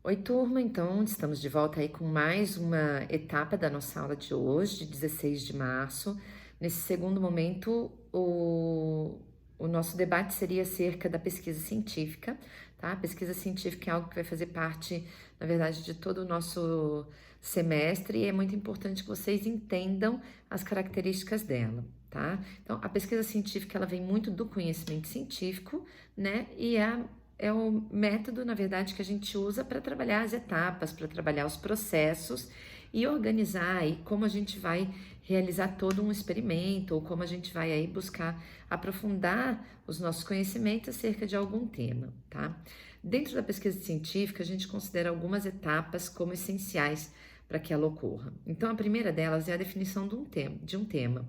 Oi, turma. Então, estamos de volta aí com mais uma etapa da nossa aula de hoje, de 16 de março. Nesse segundo momento, o nosso debate seria acerca da pesquisa científica, tá? A pesquisa científica é algo que vai fazer parte, na verdade, de todo o nosso semestre e é muito importante que vocês entendam as características dela, tá? Então, a pesquisa científica, ela vem muito do conhecimento científico, né? E é o método, na verdade, que a gente usa para trabalhar as etapas, para trabalhar os processos e organizar aí como a gente vai realizar todo um experimento ou como a gente vai aí buscar aprofundar os nossos conhecimentos acerca de algum tema, tá? Dentro da pesquisa científica, a gente considera algumas etapas como essenciais para que ela ocorra. Então, a primeira delas é a definição de um tema.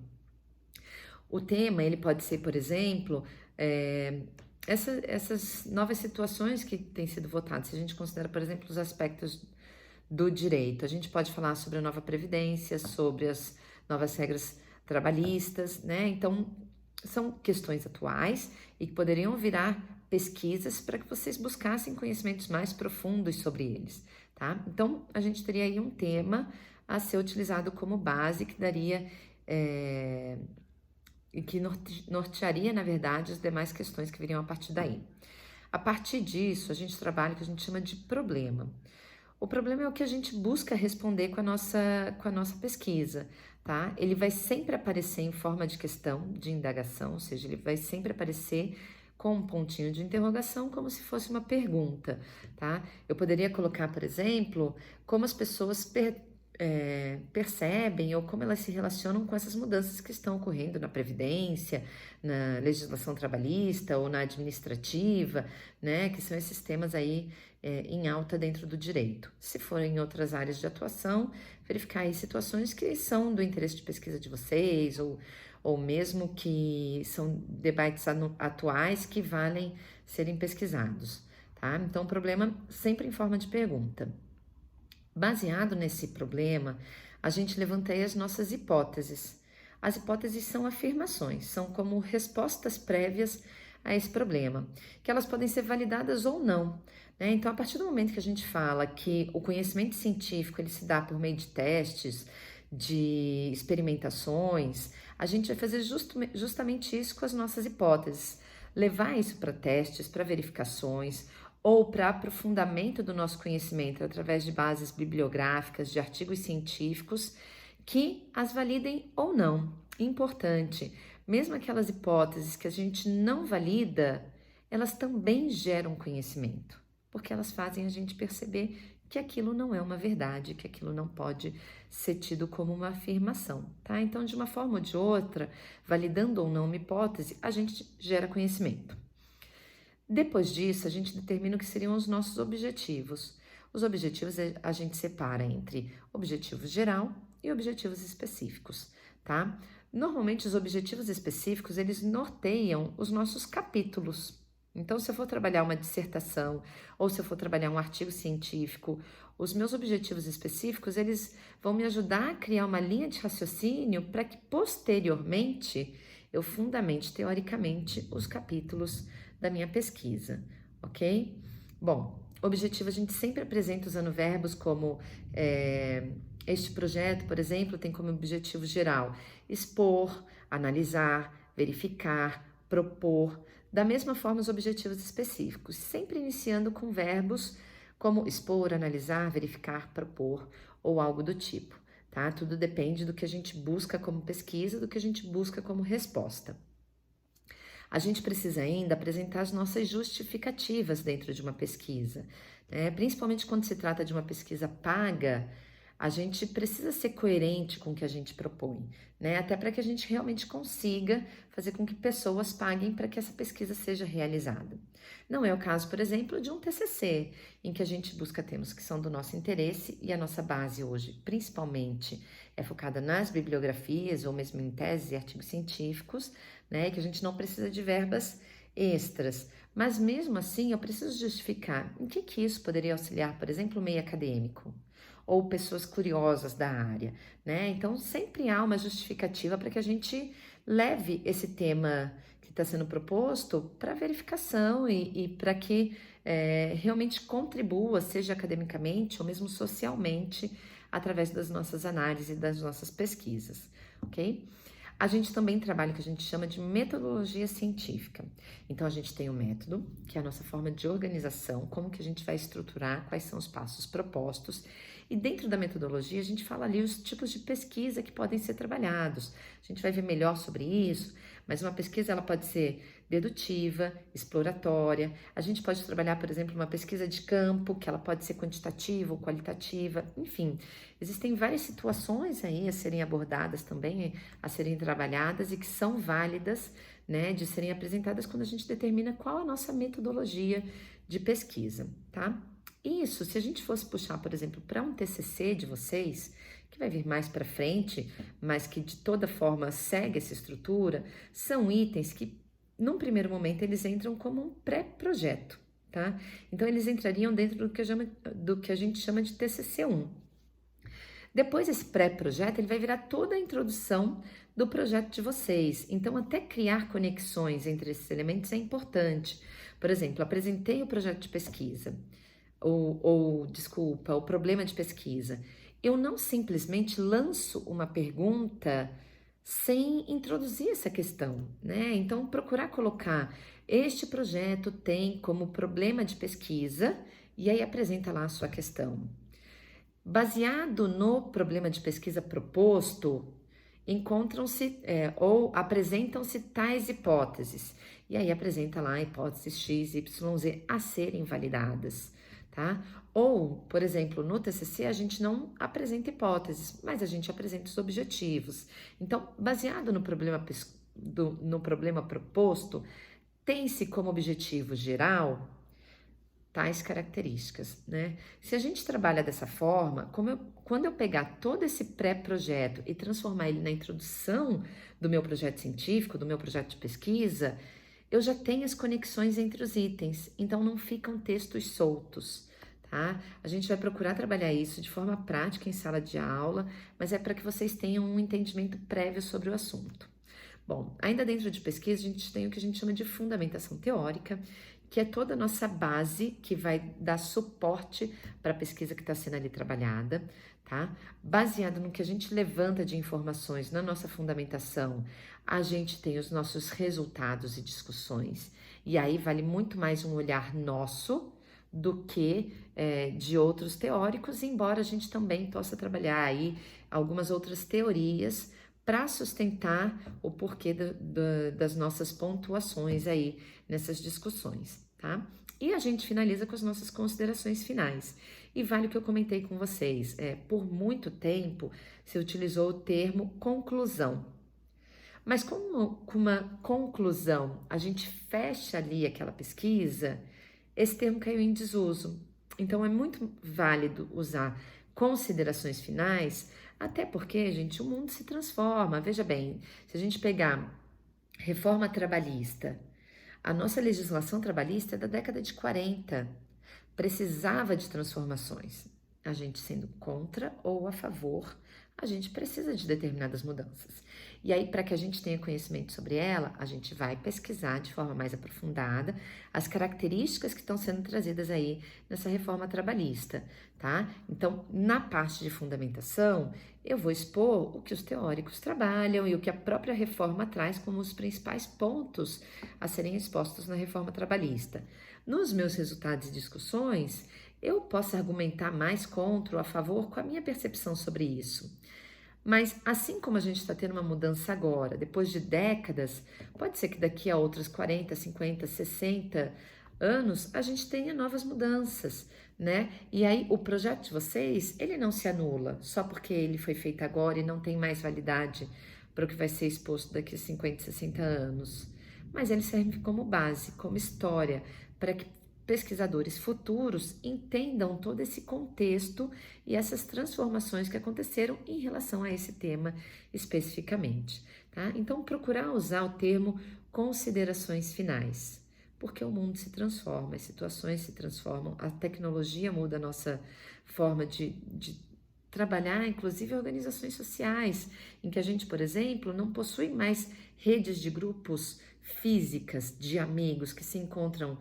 O tema, ele pode ser, por exemplo, essas novas situações que têm sido votadas. Se a gente considera, por exemplo, os aspectos do direito, a gente pode falar sobre a nova previdência, sobre as novas regras trabalhistas, né? Então, são questões atuais e que poderiam virar pesquisas para que vocês buscassem conhecimentos mais profundos sobre eles, tá? Então, a gente teria aí um tema a ser utilizado como base que daria e que nortearia, na verdade, as demais questões que viriam a partir daí. A partir disso, a gente trabalha o que a gente chama de problema. O problema é o que a gente busca responder com a nossa pesquisa, tá? Ele vai sempre aparecer em forma de questão, de indagação, ou seja, ele vai sempre aparecer com um pontinho de interrogação, como se fosse uma pergunta, tá? Eu poderia colocar, por exemplo, como as pessoas percebem ou como elas se relacionam com essas mudanças que estão ocorrendo na Previdência, na legislação trabalhista ou na administrativa, né? Que são esses temas aí em alta dentro do direito. Se for em outras áreas de atuação, verificar aí situações que são do interesse de pesquisa de vocês ou mesmo que são debates atuais que valem serem pesquisados, tá? Então, o problema sempre em forma de pergunta. Baseado nesse problema, a gente levanta aí as nossas hipóteses. As hipóteses são afirmações, são como respostas prévias a esse problema, que elas podem ser validadas ou não, né? Então, a partir do momento que a gente fala que o conhecimento científico ele se dá por meio de testes, de experimentações, a gente vai fazer justamente isso com as nossas hipóteses, levar isso para testes, para verificações, ou para aprofundamento do nosso conhecimento através de bases bibliográficas, de artigos científicos que as validem ou não. Importante, mesmo aquelas hipóteses que a gente não valida, elas também geram conhecimento, porque elas fazem a gente perceber que aquilo não é uma verdade, que aquilo não pode ser tido como uma afirmação, tá? Então, de uma forma ou de outra, validando ou não uma hipótese, a gente gera conhecimento. Depois disso, a gente determina o que seriam os nossos objetivos. Os objetivos a gente separa entre objetivos geral e objetivos específicos, tá? Normalmente, os objetivos específicos, eles norteiam os nossos capítulos. Então, se eu for trabalhar uma dissertação ou se eu for trabalhar um artigo científico, os meus objetivos específicos, eles vão me ajudar a criar uma linha de raciocínio para que, posteriormente, eu fundamente, teoricamente, os capítulos da minha pesquisa, ok? Bom, objetivo a gente sempre apresenta usando verbos como este projeto, por exemplo, tem como objetivo geral expor, analisar, verificar, propor. Da mesma forma, os objetivos específicos, sempre iniciando com verbos como expor, analisar, verificar, propor ou algo do tipo, tá? Tudo depende do que a gente busca como pesquisa, do que a gente busca como resposta. A gente precisa ainda apresentar as nossas justificativas dentro de uma pesquisa, né? Principalmente quando se trata de uma pesquisa paga, a gente precisa ser coerente com o que a gente propõe, né? Até para que a gente realmente consiga fazer com que pessoas paguem para que essa pesquisa seja realizada. Não é o caso, por exemplo, de um TCC, em que a gente busca temas que são do nosso interesse e a nossa base hoje, principalmente, é focada nas bibliografias ou mesmo em teses e artigos científicos, né? Que a gente não precisa de verbas extras. Mas mesmo assim, eu preciso justificar em que isso poderia auxiliar, por exemplo, o meio acadêmico ou pessoas curiosas da área, né? Então, sempre há uma justificativa para que a gente leve esse tema que está sendo proposto para verificação e para que realmente contribua, seja academicamente ou mesmo socialmente, através das nossas análises e das nossas pesquisas, ok? A gente também trabalha o que a gente chama de metodologia científica. Então, a gente tem o método, que é a nossa forma de organização, como que a gente vai estruturar, quais são os passos propostos. E dentro da metodologia, a gente fala ali os tipos de pesquisa que podem ser trabalhados. A gente vai ver melhor sobre isso, mas uma pesquisa ela pode ser dedutiva, exploratória. A gente pode trabalhar, por exemplo, uma pesquisa de campo, que ela pode ser quantitativa ou qualitativa, enfim. Existem várias situações aí a serem abordadas também, a serem trabalhadas e que são válidas, né, de serem apresentadas quando a gente determina qual a nossa metodologia de pesquisa, tá? Isso, se a gente fosse puxar, por exemplo, para um TCC de vocês, que vai vir mais para frente, mas que de toda forma segue essa estrutura, são itens que, num primeiro momento, eles entram como um pré-projeto, tá? Então, eles entrariam dentro do que a gente chama de TCC1. Depois, esse pré-projeto, ele vai virar toda a introdução do projeto de vocês. Então, até criar conexões entre esses elementos é importante. Por exemplo, apresentei o projeto de pesquisa, desculpa, o problema de pesquisa. Eu não simplesmente lanço uma pergunta sem introduzir essa questão, né? Então, procurar colocar este projeto tem como problema de pesquisa e aí apresenta lá a sua questão. Baseado no problema de pesquisa proposto, encontram-se ou apresentam-se tais hipóteses. E aí apresenta lá hipóteses X, Y, Z a serem validadas, tá? Ou, por exemplo, no TCC a gente não apresenta hipóteses, mas a gente apresenta os objetivos. Então, baseado no problema proposto, tem-se como objetivo geral tais características, né? Se a gente trabalha dessa forma, quando eu pegar todo esse pré-projeto e transformar ele na introdução do meu projeto científico, do meu projeto de pesquisa, eu já tenho as conexões entre os itens, então não ficam textos soltos, tá? A gente vai procurar trabalhar isso de forma prática em sala de aula, mas é para que vocês tenham um entendimento prévio sobre o assunto. Bom, ainda dentro de pesquisa, a gente tem o que a gente chama de fundamentação teórica, que é toda a nossa base que vai dar suporte para a pesquisa que está sendo ali trabalhada, tá? Baseado no que a gente levanta de informações na nossa fundamentação, a gente tem os nossos resultados e discussões, e aí vale muito mais um olhar nosso do que de outros teóricos, embora a gente também possa trabalhar aí algumas outras teorias para sustentar o porquê das nossas pontuações aí nessas discussões, tá? E a gente finaliza com as nossas considerações finais. E vale o que eu comentei com vocês, por muito tempo se utilizou o termo conclusão. Mas como com uma conclusão a gente fecha ali aquela pesquisa, esse termo caiu em desuso. Então é muito válido usar considerações finais, até porque, gente, o mundo se transforma. Veja bem, se a gente pegar reforma trabalhista, a nossa legislação trabalhista é da década de 40, precisava de transformações. A gente sendo contra ou a favor, a gente precisa de determinadas mudanças. E aí, para que a gente tenha conhecimento sobre ela, a gente vai pesquisar de forma mais aprofundada as características que estão sendo trazidas aí nessa reforma trabalhista, tá? Então, na parte de fundamentação, eu vou expor o que os teóricos trabalham e o que a própria reforma traz como os principais pontos a serem expostos na reforma trabalhista. Nos meus resultados e discussões, eu posso argumentar mais contra ou a favor com a minha percepção sobre isso. Mas assim como a gente está tendo uma mudança agora, depois de décadas, pode ser que daqui a outros 40, 50, 60 anos a gente tenha novas mudanças, né? E aí o projeto de vocês, ele não se anula só porque ele foi feito agora e não tem mais validade para o que vai ser exposto daqui a 50, 60 anos. Mas ele serve como base, como história, para que pesquisadores futuros entendam todo esse contexto e essas transformações que aconteceram em relação a esse tema especificamente, tá? Então, procurar usar o termo considerações finais, porque o mundo se transforma, as situações se transformam, a tecnologia muda a nossa forma de trabalhar, inclusive organizações sociais, em que a gente, por exemplo, não possui mais redes de grupos físicas de amigos que se encontram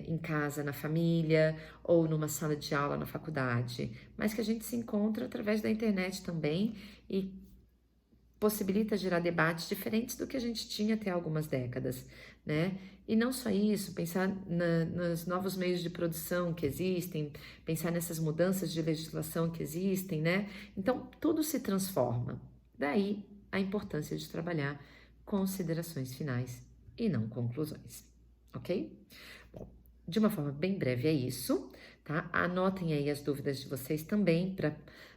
em casa, na família, ou numa sala de aula na faculdade, mas que a gente se encontra através da internet também e possibilita gerar debates diferentes do que a gente tinha até algumas décadas, né? E não só isso, pensar nos novos meios de produção que existem, pensar nessas mudanças de legislação que existem, né? Então, tudo se transforma. Daí a importância de trabalhar considerações finais e não conclusões, ok? Bom, de uma forma bem breve é isso, tá? Anotem aí as dúvidas de vocês também para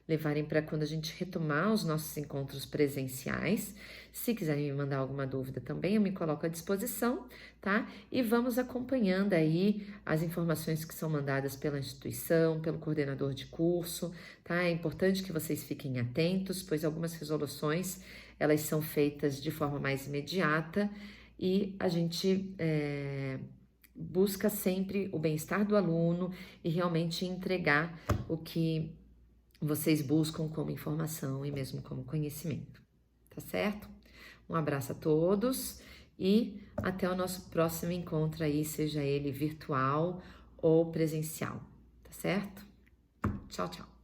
levarem para quando a gente retomar os nossos encontros presenciais. Se quiserem me mandar alguma dúvida também, eu me coloco à disposição, tá? E vamos acompanhando aí as informações que são mandadas pela instituição, pelo coordenador de curso, tá? É importante que vocês fiquem atentos, pois algumas resoluções, elas são feitas de forma mais imediata e a gente busca sempre o bem-estar do aluno e realmente entregar o que vocês buscam como informação e mesmo como conhecimento, tá certo? Um abraço a todos e até o nosso próximo encontro aí, seja ele virtual ou presencial, tá certo? Tchau, tchau!